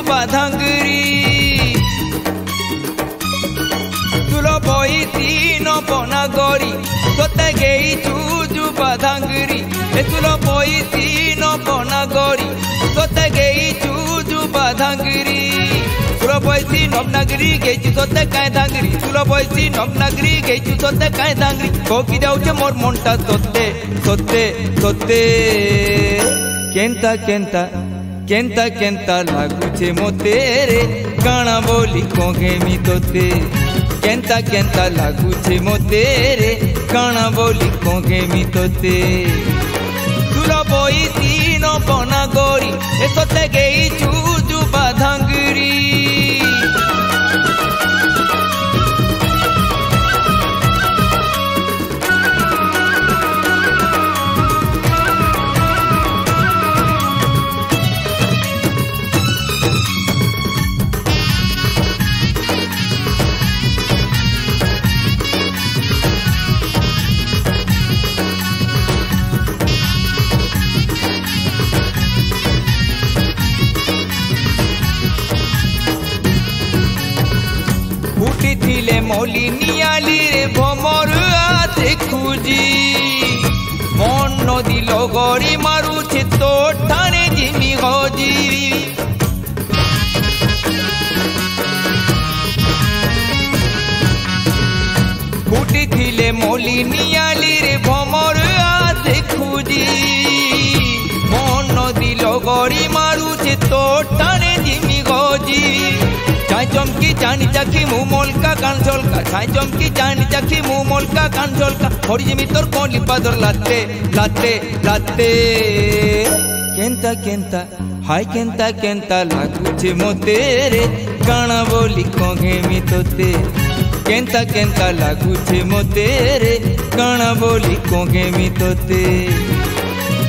ବାଧାଙ୍ଗରି ତୁଲ ବଇତି ନ ବନାଗରି ତୋତେ ଗେଇଛୁ ଯୁ ବାଧାଙ୍ଗରି ତୁଲ ବଇତି ନ ବନାଗରି ତୋତେ ଗେଇଛୁ ଯୁ ବାଧାଙ୍ଗରି ତୁଲ ବଇତି ନବନାଗରି ଗେଇଛୁ ତୋତେ କାଇଁ ଧାଙ୍ଗରି ତୁଲ ବଇତି ନବନାଗରି ଗେଇଛୁ ତୋତେ କାଇଁ ଧାଙ୍ଗରି କୋକି ଯାଉଛେ ମୋର୍ ମନଟା ତୋତେ ତୋତେ ତୋତେ କେନ୍ତା କେନ୍ତା କେନ୍ତା କେନ୍ତା ଲାଗୁଛେ ମୋତେ ରେ କାଣା ବୋଲି କହେମି ତୋତେ କେନ୍ତା କେନ୍ତା ଲାଗୁଛେ ମୋତେ ରେ କାଣା ବୋଲି କହେମି ତୋତେ ତୁଲ ବଇତି ନ ବନାଗରି ତୋତେ ଗେଇଛୁ ଯୁ ବାଧାଙ୍ଗରି ଥିଲେ ମଲି ନିଆଲି ରେ ଭମର ହାତେ ଖୁଜି ମନ ନଦୀ লগରି ମାରୁଛେ ତୋ ଠାନେ ଜିମି ହଜି ଫୁଟିଥିଲେ ମଲି ନିଆଲି ରେ ଭମର ହାତେ ଖୁଜି ମନ ନଦୀ লগରି ମାରୁଛେ ତୋ ଠାନେ ଜିମି ହଜି छाई चमकी जानी चाखी मुँह मोलका कान झोलका छाई चमकी जानी चाखी मुँह मोलका कान झोलका हरी जिमी तोर कोली पादर लाते लाते लाते केंता केंता हाय केंता केंता लागुछे मोते रे काना बोली कहेमि तोते केंता केंता लागुछे मोते रे काना बोली कहेमि तोते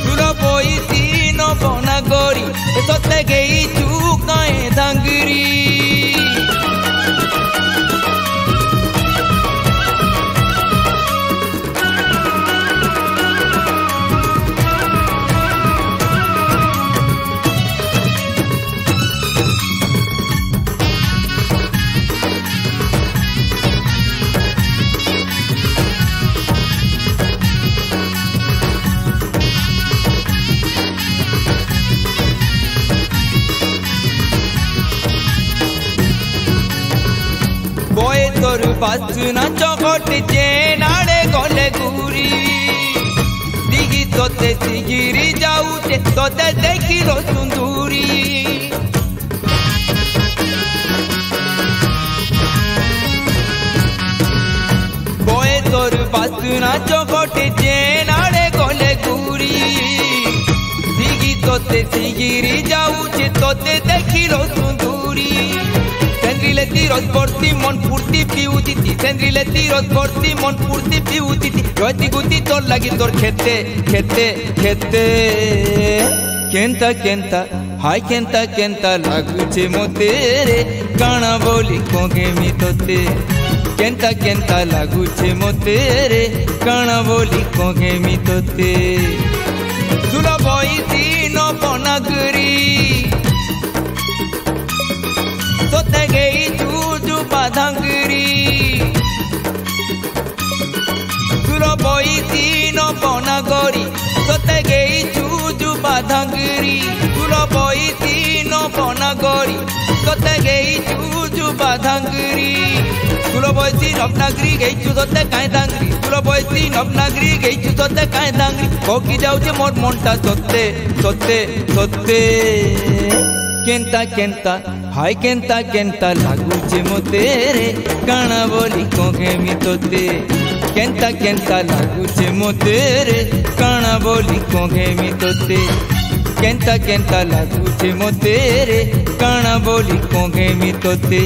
तुल बइति न बनागरि तोते गइछु काए धांगरी तोर बासना चौकट चेनाड़े गले घूरी दिगी तोते सिगिरी जाऊचे तोते देखिलो सुंदूरी बोए तोर बासना चौकट चेनाड़े गले घूरी दिगी तोते सिगिरी जाऊचे तोते देखिलो सुंदूरी सेंद्रिले तीरथ भर्ती मन फूर्ति पिउदिति सेंद्रिले तीरथ भर्ती मन फूर्ति पिउदिति गति गुति तोर लगी तोर खेते खेते खेते केंता केंता हाय केंता केंता लागुछे मोते रे काना बोली कहेमि तोते केंता केंता लागुछे मोते रे काना बोली कहेमि तोते तुल बइति न बनागरि तोते गइछु जु बाधांगरि तुल बइति न बनागरि तोते गइछु जु बाधांगरि तुल बइति न बनागरि तोते गइछु जु बाधांगरि तुल बइति नबनागरि गइछु तोते काई धांगरि तुल बइति नबनागरि गइछु तोते काई धांगरि कोकी जाउछे मोर मनटा तोते तोते तोते केंता केंता हाय केंता केंता लागुछे मोते रे काना बोली कहेमि तोते केंता केंता लागुछे मोते रे काना बोली कहेमि तोते केंता केंता लागुछे मोते रे काना बोली कहेमि तोते।